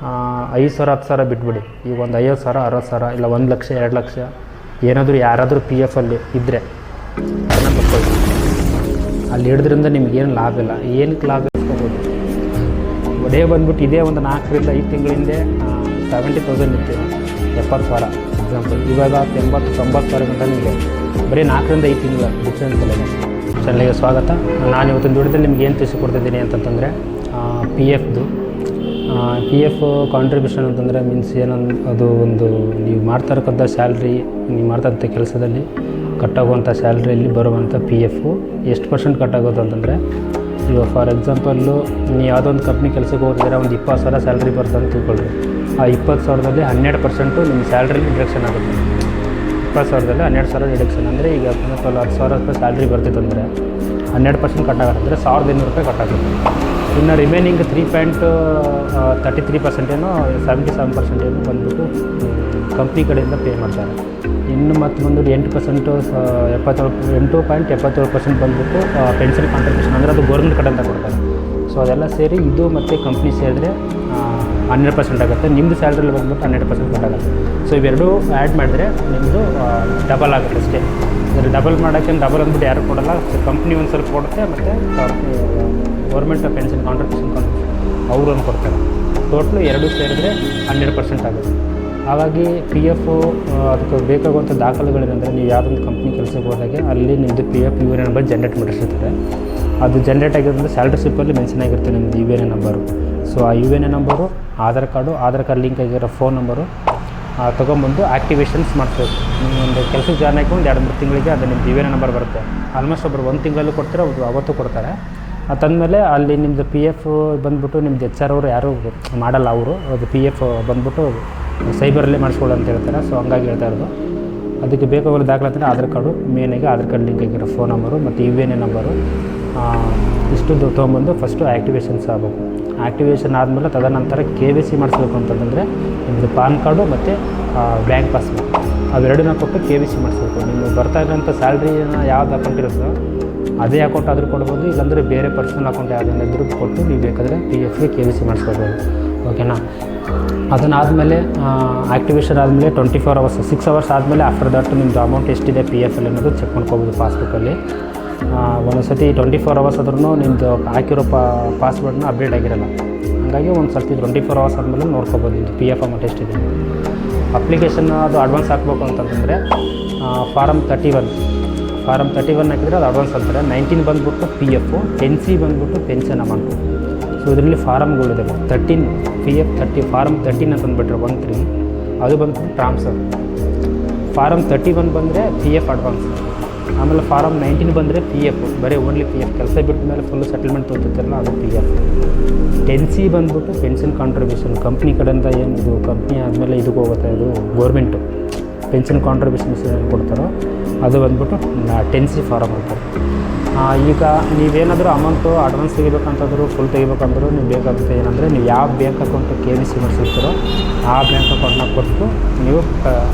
5,000 10,000 ಬಿಟ್ಬಿಡಿ. ಈಗ ಒಂದು 50,000 60,000 ಇಲ್ಲ 1 ಲಕ್ಷ 2 ಲಕ್ಷ ಏನಾದರೂ ಯಾರಾದರೂ ಪಿ ಎಫ್ ಅಲ್ಲಿ ಇದ್ದರೆ ಅದನ್ನು ತಗೊಳ್ಳಿ. ಅಲ್ಲಿ ಹಿಡಿದ್ರಿಂದ ನಿಮಗೇನು ಲಾಭ ಇಲ್ಲ. ಏನಕ್ಕೆ ಲಾಭ ಇಸ್ಕೋಬೋದು? ಒಡೇ ಬಂದ್ಬಿಟ್ಟು ಇದೇ ಒಂದು 4 ರಿಂದ 5 ತಿಂಗಳ ಹಿಂದೆ 70,000 ಇತ್ತು, 70,000 ಎಕ್ಸಾಂಪಲ್. ಇವಾಗ 80,000 90,000 ಗಂಟೆ ನಿಮಗೆ ಬರೀ 4 ರಿಂದ 5 ತಿಂಗಳ ಡಿಫ್ರೆನ್ಸ್ ಅಲ್ಲ. ಚಾನಲ್ಗೆ ಸ್ವಾಗತ. ನಾನು ಇವತ್ತಿನ ವಿಡಿಯೋದಲ್ಲಿ ನಿಮ್ಗೆ ಏನು ತಿಳಿಸಿಕೊಡ್ತಿದ್ದೀನಿ ಅಂತಂದರೆ ಪಿ ಎಫ್ ಕಾಂಟ್ರಿಬ್ಯೂಷನ್ ಅಂತಂದರೆ ಮೀನ್ಸ್ ಏನಂದು ಅದು ಒಂದು ನೀವು ಮಾಡ್ತಾರಕ್ಕಂಥ ಸ್ಯಾಲ್ರಿ, ನೀವು ಮಾಡ್ತಕ್ಕಂಥ ಕೆಲಸದಲ್ಲಿ ಕಟ್ಟಾಗುವಂಥ ಸ್ಯಾಲ್ರಿಯಲ್ಲಿ ಬರುವಂಥ ಪಿ ಎಫು ಎಷ್ಟು % ಕಟ್ಟಾಗೋದು ಅಂತಂದರೆ, ಇವಾಗ ಫಾರ್ ಎಕ್ಸಾಂಪಲ್ಲು ನೀವು ಯಾವುದೋ ಒಂದು ಕಂಪ್ನಿ ಕೆಲಸಕ್ಕೆ ಹೋಗಿದ್ರೆ ಒಂದು 20,000 ಸ್ಯಾಲ್ರಿ ಬರ್ತದೆ ಅಂತ ತಿಳ್ಕೊಳ್ರಿ. ಆ 20,000ದಲ್ಲಿ 12% ನಿಮ್ಮ ಸ್ಯಾಲ್ರಿಲಿ ಡಿಡಕ್ಷನ್ ಆಗುತ್ತೆ. 20,000ದಲ್ಲಿ 12,000 ಡಿಡಕ್ಷನ್ ಅಂದರೆ ಈಗ 10,000 ರೂಪಾಯಿ ಸ್ಯಾಲ್ರಿ ಬರ್ತಿತ್ತಂದರೆ 12% ಕಟ್ಟಾಗುತ್ತೆ, ಅಂದರೆ 1,200 ರೂಪಾಯಿ ಕಟ್ಟಾಗುತ್ತೆ. ಇನ್ನು ರಿಮೈನಿಂಗ್ 3.33% ಏನೋ 77% ಏನೋ ಬಂದ್ಬಿಟ್ಟು ಕಂಪ್ನಿ ಕಡೆಯಿಂದ ಪೇ ಮಾಡ್ತಾರೆ. ಇನ್ನು ಮತ್ತು ಬಂದ್ಬಿಟ್ಟು 8.77% ಬಂದ್ಬಿಟ್ಟು ಪೆನ್ಷನ್ ಕಾಂಟ್ರಿಬ್ಯೂಷನ್, ಅಂದರೆ ಅದು ಗೌರ್ಮೆಂಟ್ ಕಡೆಯಿಂದ ಕೊಡ್ತಾರೆ. ಸೊ ಅದೆಲ್ಲ ಸೇರಿ ಇದು ಮತ್ತು ಕಂಪ್ನಿ ಸೇರಿದ್ರೆ 12% ಆಗುತ್ತೆ. ನಿಮ್ಮದು ಸ್ಯಾಲ್ರಿಲಿ ಬಂದ್ಬಿಟ್ಟು 12% ಕಟ್ಟಾಗುತ್ತೆ. ಸೊ ಇವೆರಡೂ ಆ್ಯಡ್ ಮಾಡಿದ್ರೆ ನಿಮ್ಮದು ಡಬಲ್ ಆಗುತ್ತೆ ಅಷ್ಟೇ. ಅಂದರೆ ಡಬಲ್ ಮಾಡೋಕ್ಕೆ ಡಬಲ್ ಅಂದ್ಬಿಟ್ಟು ಯಾರು ಕೊಡೋಲ್ಲ. ಕಂಪ್ನಿ ಒಂದು ಸ್ವಲ್ಪ ಕೊಡುತ್ತೆ, ಮತ್ತು ಗೌರ್ಮೆಂಟ್ ಪೆನ್ಷನ್ ಕಾಂಟ್ರಿಬ್ಯೂಷನ್ ಅವ್ರೊಂದು ಕೊಡ್ತಾರೆ. ಟೋಟ್ಲು ಎರಡೂ ಸೇರಿದ್ರೆ 12% ಆಗುತ್ತೆ. ಹಾಗಾಗಿ ಪಿ ಎಫ್ ಅದಕ್ಕೆ ಬೇಕಾಗುವಂಥ ದಾಖಲೆಗಳೇನೆಂದರೆ, ನೀವು ಯಾವುದೊಂದು ಕಂಪ್ನಿ ಕೆಲಸಕ್ಕೆ ಹೋದಾಗೆ ಅಲ್ಲಿ ನಿಮ್ಮದು P F U N number generate ಮಾಡಿರ್ತಾರೆ. ಅದು ಜನ್ರೇಟ್ ಆಗಿರೋದ್ರಿಂದ ಸ್ಯಾಲ್ರಿ ಸ್ಲಿಪ್ಪಲ್ಲಿ ಮೆನ್ಷನ್ ಆಗಿರುತ್ತೆ ನಿಮ್ಮದು U N A number. So ಆ U N A number, Aadhaar card link ಆಗಿರೋ ಫೋನ್ ನಂಬರು ತೊಗೊಂಬಂದು ಆ್ಯಕ್ಟಿವೇಷನ್ಸ್ ಮಾಡಿಸ್ಬೇಕು. ನೀವು ಒಂದು ಕೆಲಸಕ್ಕೆ ಜಾಯ್ನ್ ಆಗಿ ಒಂದು 2-3 ತಿಂಗಳಿಗೆ ಅದು ನಿಮ್ಮದು ಯು ಎನ್ ಎ ನಂಬರ್ ಬರುತ್ತೆ. ಆಲ್ಮೋಸ್ಟ್ ಒಬ್ಬರು 1 ತಿಂಗಳಲ್ಲೂ ಕೊಡ್ತಾರೆ, ಅವತ್ತು ಕೊಡ್ತಾರೆ. ತಂದಮೇಲೆ ಅಲ್ಲಿ ನಿಮ್ಮದು ಪಿ ಎಫ್ ಬಂದುಬಿಟ್ಟು ನಿಮ್ಮದು HR ಅವರು ಯಾರೂ ಮಾಡಲ್ಲ. ಅವರು ಅದು ಪಿ ಎಫ್ ಬಂದುಬಿಟ್ಟು ಸೈಬರಲ್ಲೇ ಮಾಡಿಸ್ಕೊಳ್ಳಿ ಅಂತ ಹೇಳ್ತಾರೆ. ಸೊ ಹಂಗಾಗಿ ಹೇಳ್ತಾ ಇರೋದು. ಅದಕ್ಕೆ ಬೇಕಾಗಿರೋ ದಾಖಲೆ ಅಂದರೆ ಆಧಾರ್ ಕಾರ್ಡು, ಮೇನಾಗಿ ಆಧಾರ್ ಕಾರ್ಡ್ ಲಿಂಕ್ ಆಗಿರೋ ಫೋನ್ ನಂಬರು ಮತ್ತು ಯು ಎನ್ ಎ ನಂಬರು ಇಷ್ಟು ತೊಗೊಂಬಂದು ಫಸ್ಟು ಆ್ಯಕ್ಟಿವೇಷನ್ಸ್ ಆಗಬೇಕು. ಆ್ಯಕ್ಟಿವೇಷನ್ ಆದಮೇಲೆ ತದನಂತರ KYC ಮಾಡಿಸ್ಬೇಕು ಅಂತಂದರೆ ನಿಮ್ಮದು ಪಾನ್ ಕಾರ್ಡು ಮತ್ತು ಬ್ಯಾಂಕ್ ಪಾಸ್ಬುಕ್ ಅವೆರಡನ್ನ ಕೊಟ್ಟು KYC ಮಾಡಿಸ್ಬೇಕು. ನಿಮಗೆ ಬರ್ತಾ ಇರೋಂಥ ಸ್ಯಾಲ್ರಿನ ಯಾವ್ದು ಅಕೌಂಟ್ ಇರುತ್ತೋ ಅದೇ ಅಕೌಂಟ್ ಆದರೂ ಕೊಡ್ಬೋದು, ಇಲ್ಲಾಂದರೆ ಬೇರೆ ಪರ್ಸನಲ್ ಅಕೌಂಟ್ ಯಾವುದನ್ನಾದ್ರೂ ಕೊಟ್ಟು ನೀವು ಬೇಕಾದರೆ ಪಿ ಎಫ್ಗೆ KYC ಮಾಡಿಸ್ಕೊಳ್ಬೋದು. ಓಕೆನಾ? ಅದನ್ನಾದಮೇಲೆ ಆ್ಯಕ್ಟಿವೇಷನ್ ಆದಮೇಲೆ 24 hours 6 hours ಆದಮೇಲೆ ಆಫ್ಟರ್ ದಟ್ ನಿಮ್ಮದು ಅಮೌಂಟ್ ಎಷ್ಟಿದೆ ಪಿ ಎಫ್ ಅಲ್ಲಿ ಅನ್ನೋದು ಚೆಕ್ ಮಾಡ್ಕೋಬೋದು ಪಾಸ್ಬುಕ್ಕಲ್ಲಿ. ಒಂದೊಂದು ಸತಿ 24 hours ಆದ್ರೂ ನಿಮ್ಮದು ಹಾಕಿರೋ ಪಾಸ್ವರ್ಡ್ನ ಅಪ್ಡೇಟ್ ಆಗಿರೋಲ್ಲ. ಹಾಗಾಗಿ ಒಂದು ಸರ್ತಿ 24 hours ಆದಮೇಲೆ ನೋಡ್ಕೋಬೋದು ನಿಮ್ಮದು ಪಿ ಎಫ್ ಅಮೌಂಟ್ ಎಷ್ಟಿದೆ. ಅಪ್ಲಿಕೇಶನ್ ಅದು ಅಡ್ವಾನ್ಸ್ ಹಾಕ್ಬೇಕು ಅಂತಂದರೆ ಫಾರಮ್ 31 ಹಾಕಿದರೆ ಅದು ಅಡ್ವಾನ್ಸ್ ಅಂತಾರೆ. 19 ಬಂದುಬಿಟ್ಟು ಪಿ ಎಫು, 10C ಬಂದುಬಿಟ್ಟು ಪೆನ್ಷನ್ ಅಮೌಂಟು. ಸೊ ಇದರಲ್ಲಿ ಫಾರಮ್ಗಳಿದೆ 13 ಪಿ ಎಫ್ 30 ಫಾರಮ್ 13 ಅಂತ ಅಂದ್ಬಿಟ್ರೆ 13 ಅದು ಬಂದುಬಿಟ್ಟು ಟ್ರಾನ್ಸ್ಫರ್. ಫಾರಮ್ 31 ಬಂದರೆ ಪಿ ಎಫ್ ಅಡ್ವಾನ್ಸ್. ಆಮೇಲೆ ಫಾರಮ್ 19 ಬಂದರೆ ಪಿ ಎಫ್, ಬರೀ ಓನ್ಲಿ ಪಿ ಎಫ್, ಕೆಲಸ ಬಿಟ್ಟ ಮೇಲೆ ಫುಲ್ಲು ಸೆಟಲ್ಮೆಂಟ್ ತೊಗೊತಿರ್ತಾರಲ್ಲ ಅದು ಪಿ ಎಫ್. 10C ಬಂದುಬಿಟ್ಟು ಪೆನ್ಷನ್ ಕಾಂಟ್ರಿಬ್ಯೂಷನ್, ಕಂಪ್ನಿ ಕಡೆಯಿಂದ ಏನು ಇದು ಕಂಪ್ನಿ ಆದಮೇಲೆ ಇದಕ್ಕೆ ಹೋಗುತ್ತೆ, ಇದು ಗೌರ್ಮೆಂಟು ಪೆನ್ಷನ್ ಕಾಂಟ್ರಿಬ್ಯೂಷನ್ಸ್ ಏನು ಕೊಡ್ತಾರೋ ಅದು ಬಂದ್ಬಿಟ್ಟು 10C ಫಾರಮ್ ಅಂತಾರೆ. ಈಗ ನೀವೇನಾದರೂ ಅಮೌಂಟು ಅಡ್ವಾನ್ಸ್ ತೆಗಿಬೇಕಂತಂದ್ರು ಫುಲ್ ತೆಗಿಬೇಕಂದ್ರೂ ನೀವು ಬೇಕಾಗುತ್ತೆ ಏನಂದರೆ, ನೀವು ಯಾವ ಬ್ಯಾಂಕ್ ಅಕೌಂಟು KYC ಮಾಡಿಸಿರ್ತೀರೋ ಆ ಬ್ಯಾಂಕ್ ಅಕೌಂಟ್ನ ಕೊಟ್ಟು ನೀವು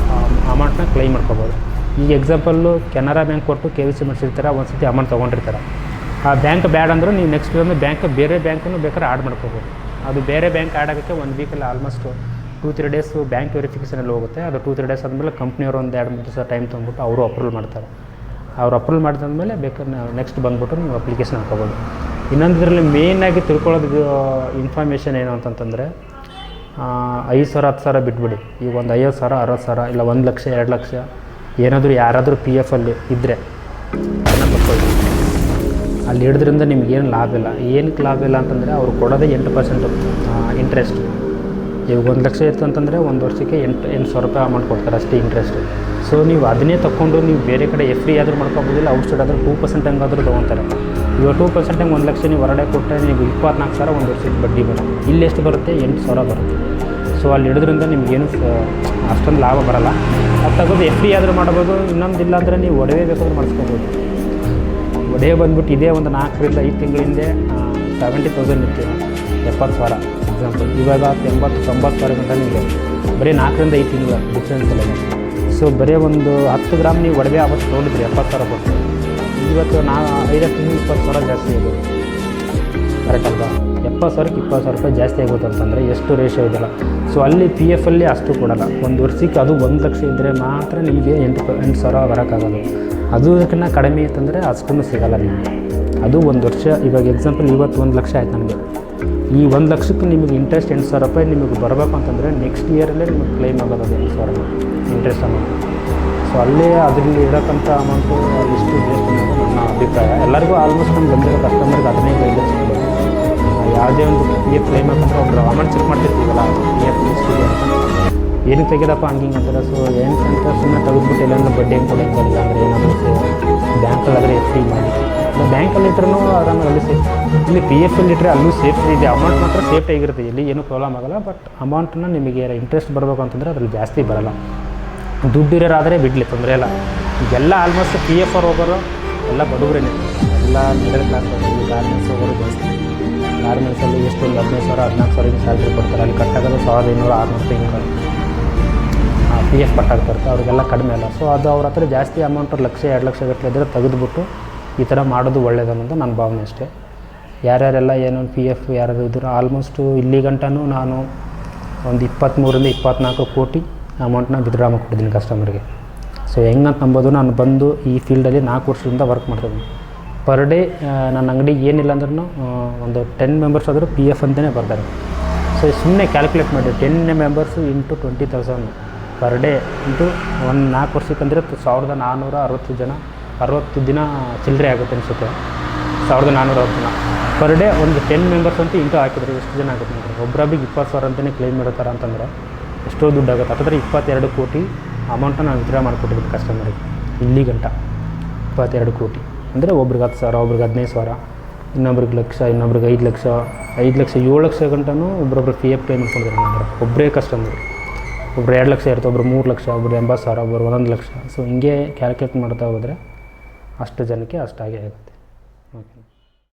ಅಮೌಂಟ್ನ ಕ್ಲೈಮ್ ಮಾಡ್ಕೋಬೋದು. ಈಗ ಎಕ್ಸಾಂಪಲ್ಲು ಕೆನರಾ ಬ್ಯಾಂಕ್ ಕೊಟ್ಟು KYC ಮಾಡಿಸಿರ್ತಾರೆ, ಒಂದು ಸತಿ ಅಮೌಂಟ್ ತೊಗೊಂಡಿರ್ತಾರೆ. ಆ ಬ್ಯಾಂಕ್ ಬ್ಯಾಡ್ ಅಂದರೂ ನೀವು ನೆಕ್ಸ್ಟ್ ಒಂದು ಬೇರೆ ಬ್ಯಾಂಕನ್ನು ಬೇಕಾದ್ರೆ ಆ್ಯಡ್ ಮಾಡ್ಕೋಬೋದು. ಅದು ಬೇರೆ ಬ್ಯಾಂಕ್ ಆ್ಯಡ್ ಆಗೋಕ್ಕೆ 1 ವೀಕಲ್ಲಿ ಆಲ್ಮೋಸ್ಟ್ 2-3 ಡೇಸು ಬ್ಯಾಂಕ್ ವೆರಿಫಿಕೇಷನಲ್ಲಿ ಹೋಗುತ್ತೆ. ಅದು 2-3 ಡೇಸ್ ಆದಮೇಲೆ ಕಂಪ್ನಿಯವರು ಒಂದು 2-3 ದಿವಸ ಟೈಮ್ ತೊಗೊಂಡ್ಬಿಟ್ಟು ಅವರು ಅಪ್ರೂವಲ್ ಮಾಡ್ತಾರೆ. ಅವ್ರು ಅಪ್ರೂವಲ್ ಮಾಡಿದ್ಮೇಲೆ ಬೇಕಾದ್ರೆ ನೆಕ್ಸ್ಟ್ ಬಂದುಬಿಟ್ಟು ನೀವು ಅಪ್ಲಿಕೇಶನ್ ಹಾಕೋಬೋದು. ಇನ್ನೊಂದು ಇದರಲ್ಲಿ ಮೇಯ್ನಾಗಿ ತಿಳ್ಕೊಳ್ಳೋದು ಇನ್ಫಾರ್ಮೇಷನ್ ಏನು ಅಂತಂತಂದರೆ, 5,000 10,000 ಬಿಟ್ಬಿಡಿ. ಈಗ ಒಂದು 50,000 60,000 ಇಲ್ಲ 1 ಲಕ್ಷ 2 ಲಕ್ಷ ಏನಾದರೂ ಯಾರಾದರೂ ಪಿ ಎಫ್ ಅಲ್ಲಿ ಇದ್ದರೆ ಅದನ್ನು ತಗೊಳ್ಳಿ. ಅಲ್ಲಿ ಹಿಡಿದ್ರಿಂದ ನಿಮಗೇನು ಲಾಭ ಇಲ್ಲ. ಏನಕ್ಕೆ ಲಾಭ ಇಲ್ಲ ಅಂತಂದರೆ, ಅವ್ರು ಕೊಡೋದೇ 8% ಇಂಟ್ರೆಸ್ಟ್. ಈಗ 1 ಲಕ್ಷ ಇತ್ತು ಅಂತಂದರೆ 1 ವರ್ಷಕ್ಕೆ 8,000 ರೂಪಾಯಿ ಅಮೌಂಟ್ ಕೊಡ್ತಾರೆ ಅಷ್ಟೇ ಇಂಟ್ರೆಸ್ಟು. ಸೊ ನೀವು ಅದನ್ನೇ ತೊಗೊಂಡು ನೀವು ಬೇರೆ ಕಡೆ ಎಫ್ ಡಿ ಆದರೂ ಮಾಡ್ಕೋಬೋದಿಲ್ಲ, ಔಟ್ಸೈಡ್ ಆದರೂ 2% ಹಂಗಾದರೂ ತೊಗೊತಾರೆ. ಇವಾಗ 2% ಹಂಗೆ 1 ಲಕ್ಷ ನೀವು ಹೊರಗಡೆ ಕೊಟ್ಟರೆ ನೀವು 24,000 ಒಂದು ವರ್ಷಕ್ಕೆ ಬಡ್ಡಿ ಬರುತ್ತೆ. ಇಲ್ಲಿ ಎಷ್ಟು ಬರುತ್ತೆ? 8,000 ಬರುತ್ತೆ. ಸೊ ಅಲ್ಲಿ ಹಿಡಿದ್ರಿಂದ ನಿಮಗೇನು ಅಷ್ಟೊಂದು ಲಾಭ ಬರೋಲ್ಲ. ಅದು ತಗೋದು ಎಫ್ ಡಿ ಆದರೂ ಮಾಡ್ಬೋದು. ಇನ್ನೊಂದಿಲ್ಲ ಅಂದರೆ ನೀವು ಒಡವೆ ಬೇಕಾದ್ರೂ ಮಾಡಿಸ್ಕೋಬೋದು. ಒಡವೆ ಬಂದುಬಿಟ್ಟು ಇದೇ ಒಂದು 4 ರಿಂದ 5 ತಿಂಗಳ ಹಿಂದೆ 70,000 ಇತ್ತು, 70,000 ಎಕ್ಸಾಂಪಲ್. ಇವಾಗ 80,000 90,000 ಗಂಟೆ ನಿಮಗೆ ಬರೀ 4 ರಿಂದ 5 ತಿಂಗಳ ಡಿಫ್ರೆನ್ಸ್ ಅಲ್ಲ. ಸೊ ಬರೀ ಒಂದು 10 ಗ್ರಾಮ್ ನೀವು ಒಡವೆ ಆವತ್ತು ತೊಗೊಂಡಿದ್ರಿ 70,000 ಕೊಟ್ಟು, ಇವತ್ತು 5-20,000 ಜಾಸ್ತಿ ಇದೆ. ಕರೆಕ್ಟ್ ಅಲ್ವಾ? 70,000ಕ್ಕೆ 20,000 ರೂಪಾಯಿ ಜಾಸ್ತಿ ಆಗುತ್ತೆ ಅಂತಂದರೆ ಎಷ್ಟು ರೇಷೋ ಇದೆಯಲ್ಲ. ಸೊ ಅಲ್ಲಿ ಪಿ ಎಫ್ ಅಲ್ಲಿ ಅಷ್ಟು ಕೊಡೋಲ್ಲ. ಒಂದು ವರ್ಷಕ್ಕೆ ಅದು 1 ಲಕ್ಷ ಇದ್ದರೆ ಮಾತ್ರ ನಿಮಗೆ 8,000 ಬರೋಕ್ಕಾಗೋದು. ಅದಕ್ಕಿಂತ ಕಡಿಮೆ ಇತ್ತಂದರೆ ಅಷ್ಟೂ ಸಿಗೋಲ್ಲ ನಿಮಗೆ. ಅದು ಒಂದು ವರ್ಷ. ಇವಾಗ ಎಕ್ಸಾಂಪಲ್ ಇವತ್ತು 1 ಲಕ್ಷ ಆಯ್ತು ನನಗೆ. ಈ 1 ಲಕ್ಷಕ್ಕೆ ನಿಮಗೆ ಇಂಟ್ರೆಸ್ಟ್ 8,000 ರೂಪಾಯಿ ನಿಮಗೆ ಬರಬೇಕು ಅಂತಂದರೆ ನೆಕ್ಸ್ಟ್ ಇಯರಲ್ಲೇ ನಿಮಗೆ ಕ್ಲೈಮ್ ಆಗೋದು 8,000 ಇಂಟ್ರೆಸ್ಟ್ ಅಮೌಂಟ್. ಸೊ ಅಲ್ಲೇ ಅದರಲ್ಲಿ ಇರೋಕ್ಕಂಥ ಅಮೌಂಟು ಇಷ್ಟು ವೇಸ್ಟ್ ಅನ್ನೋದು ನನ್ನ ಅಭಿಪ್ರಾಯ. ಎಲ್ಲರಿಗೂ ಆಲ್ಮೋಸ್ಟ್ ನಮ್ಗೆ ಬಂದಿರೋ ಕಸ್ಟಮರ್ಗೆ ಅದನ್ನೇ ಗೈಡೆನ್ಸ್ ಕೊಡೋದು. ಯಾವುದೇ ಒಂದು ಪಿ ಎಫ್ ಕ್ಲೈಮ್ ಹಾಕಂದ್ರೆ ಒಬ್ಬರು ಅಮೌಂಟ್ ಚೆಕ್ ಮಾಡ್ತಿರ್ತೀವಲ್ಲ, ಪಿ ಎಫ್ ಎಷ್ಟಿದೆ ಅಂತ, ಏನು ತೆಗೆದಪ್ಪ ಹಂಗಿಂಗೆ ಅಂತಾರೆ. ಸೊ ಏನಂತ ಸುಮ್ಮನೆ ತೆಗೆದ್ಬಿಟ್ಟು ಎಲ್ಲಾಂದ್ರೆ ಬಡ್ಡಿ ಹೆಂಗೆ ಕೊಡೋಂಗಿಲ್ಲ. ಅಂದರೆ ಏನಾದರೂ ಬ್ಯಾಂಕಲ್ಲಾದರೆ ಎಫ್ ಡಿ ಮಾಡಿ, ಬ್ಯಾಂಕಲ್ಲಿ ಇಟ್ರೂ ಆರಾಮಾಗಿ ಅಲ್ಲಿ ಸೇಫ್. ಇಲ್ಲಿ ಪಿ ಎಫ್ ಅಲ್ಲಿ ಇಟ್ಟರೆ ಅಲ್ಲೂ ಸೇಫ್ಟಿ ಇದೆ. ಅಮೌಂಟ್ ಮಾತ್ರ ಸೇಫ್ಟಿ ಆಗಿರುತ್ತೆ, ಇಲ್ಲಿ ಏನೂ ಪ್ರಾಬ್ಲಮ್ ಆಗೋಲ್ಲ. ಬಟ್ ಅಮೌಂಟನ್ನು ನಿಮಗೆ ಇಂಟ್ರೆಸ್ಟ್ ಬರಬೇಕು ಅಂತಂದರೆ ಅದ್ರಲ್ಲಿ ಜಾಸ್ತಿ ಬರೋಲ್ಲ. ದುಡ್ಡು ಇರೋರಾದರೆ ಬಿಡಲಿ, ತೊಂದರೆ ಇಲ್ಲ. ಈಗೆಲ್ಲ ಆಲ್ಮೋಸ್ಟ್ ಪಿ ಎಫ್ ಅವ್ರು ಹೋಗೋರು ಎಲ್ಲ ಬಡವರೇನೆ, ಎಲ್ಲ ಮಿಡಲ್ ಕ್ಲಾಸ್ ಅವರು, ಗಾರ್ಮೆಂಟ್ಸ್ ಹೋಗೋರು ಜಾಸ್ತಿ. ಗಾರ್ಮೆಂಟ್ಸಲ್ಲಿ ಎಷ್ಟು ಒಂದು 15,000 14,000 ಸ್ಯಾಲ್ರಿ ಕೊಡ್ತಾರೆ. ಅಲ್ಲಿ ಕಟ್ಟಾಗೋದು 1,500 600 ಹಿಂಗೆ ಪಿ ಎಫ್ ಕಟ್ಟಾಗ್ತಿರ್ತಾರೆ. ಅವ್ರಿಗೆಲ್ಲ ಕಡಿಮೆ ಅಲ್ಲ. ಸೊ ಅದು ಅವ್ರ ಹತ್ರ ಜಾಸ್ತಿ ಅಮೌಂಟ್ 1 ಲಕ್ಷ 2 ಲಕ್ಷ ಗಟ್ಟಲೆ ಇದ್ದರೆ ತೆಗೆದುಬಿಟ್ಟು ಈ ಥರ ಮಾಡೋದು ಒಳ್ಳೆಯದು ಅನ್ನೋದು ನನ್ನ ಭಾವನೆ ಅಷ್ಟೇ. ಯಾರ್ಯಾರೆಲ್ಲ ಏನೋ ಪಿ ಎಫ್ ಯಾರು ಇದ್ದರೂ ಆಲ್ಮೋಸ್ಟು ಇಲ್ಲಿ ಗಂಟನೂ ನಾನು ಒಂದು 23ರಿಂದ 24 ಕೋಟಿ ಅಮೌಂಟ್ನ ವಿತ್ಡ್ರಾ ಮಾಡಿಕೊಟ್ಟಿದ್ದೀನಿ ಕಸ್ಟಮರ್ಗೆ. ಸೊ ಹೆಂಗಂತ ನಂಬೋದು, ನಾನು ಬಂದು ಈ ಫೀಲ್ಡಲ್ಲಿ 4 ವರ್ಷದಿಂದ ವರ್ಕ್ ಮಾಡ್ತಿದ್ದೀನಿ. ಪರ್ ಡೇ ನನ್ನ ಅಂಗಡಿಗೆ ಏನಿಲ್ಲ ಅಂದ್ರೂ ಒಂದು 10 ಮೆಂಬರ್ಸ್ ಆದರೂ ಪಿ ಎಫ್ ಅಂತಲೇ ಬರ್ತಾರೆ. ಸೊ ಸುಮ್ಮನೆ ಕ್ಯಾಲ್ಕುಲೇಟ್ ಮಾಡಿ, 10 members into 20,000 per day into 4 ವರ್ಷಕ್ಕಂದರೆ 1,460 ಜನ, 60 ದಿನ ಚಿಲ್ಲರೆ ಆಗುತ್ತೆ ಅನಿಸುತ್ತೆ. 1,460 ದಿನ ಪರ್ ಡೇ. ಒಂದು 10 ಮೆಂಬರ್ಸ್ ಅಂತ ಇಂಟು ಹಾಕಿದ್ರೆ ಎಷ್ಟು ಜನ ಆಗುತ್ತೆ ನೋಡಿರಿ. ಒಬ್ಬೊಬ್ರಿಗೆ 20,000 ಅಂತಲೇ ಕ್ಲೈಮ್ ಮಾಡ್ತಾರೆ ಅಂತಂದರೆ ಎಷ್ಟೋ ದುಡ್ಡು ಆಗುತ್ತೆ. ಹತ್ತಿರ 22 ಕೋಟಿ ಅಮೌಂಟನ್ನು ನಾನು ವಿತ್ಡ್ರಾ ಮಾಡಿಕೊಟ್ಟಿದ್ದೀನಿ ಕಸ್ಟಮರಿಗೆ ಇಲ್ಲಿ ಗಂಟ. 22 ಕೋಟಿ ಅಂದರೆ ಒಬ್ರಿಗೆ 10,000, ಒಬ್ರಿಗೆ 15,000, ಇನ್ನೊಬ್ರಿಗೆ 1 ಲಕ್ಷ, ಇನ್ನೊಬ್ರಿಗೆ 5 ಲಕ್ಷ, 5 ಲಕ್ಷ 7 ಲಕ್ಷ ಗಂಟನೂ ಒಬ್ಬೊಬ್ರು ಪಿ ಎಫ್ ಕ್ಲೈಮ್ ಮಾಡ್ಕೊಂಡಿದ್ದಾರೆ ಅಂದರೆ ಒಬ್ಬರೇ ಕಸ್ಟಮರ್. ಒಬ್ರು 2 ಲಕ್ಷ ಇರುತ್ತೆ, ಒಬ್ರು 3 ಲಕ್ಷ, ಒಬ್ರು 80,000, ಒಬ್ಬರು 1 ಲಕ್ಷ. ಸೊ ಹಿಂಗೆ ಕ್ಯಾಲ್ಕುಲೇಟ್ ಮಾಡ್ತಾ ಹೋದರೆ ಅಷ್ಟು ಜನಕ್ಕೆ ಅಷ್ಟಾಗೇ ಆಗುತ್ತೆ. ಓಕೆ.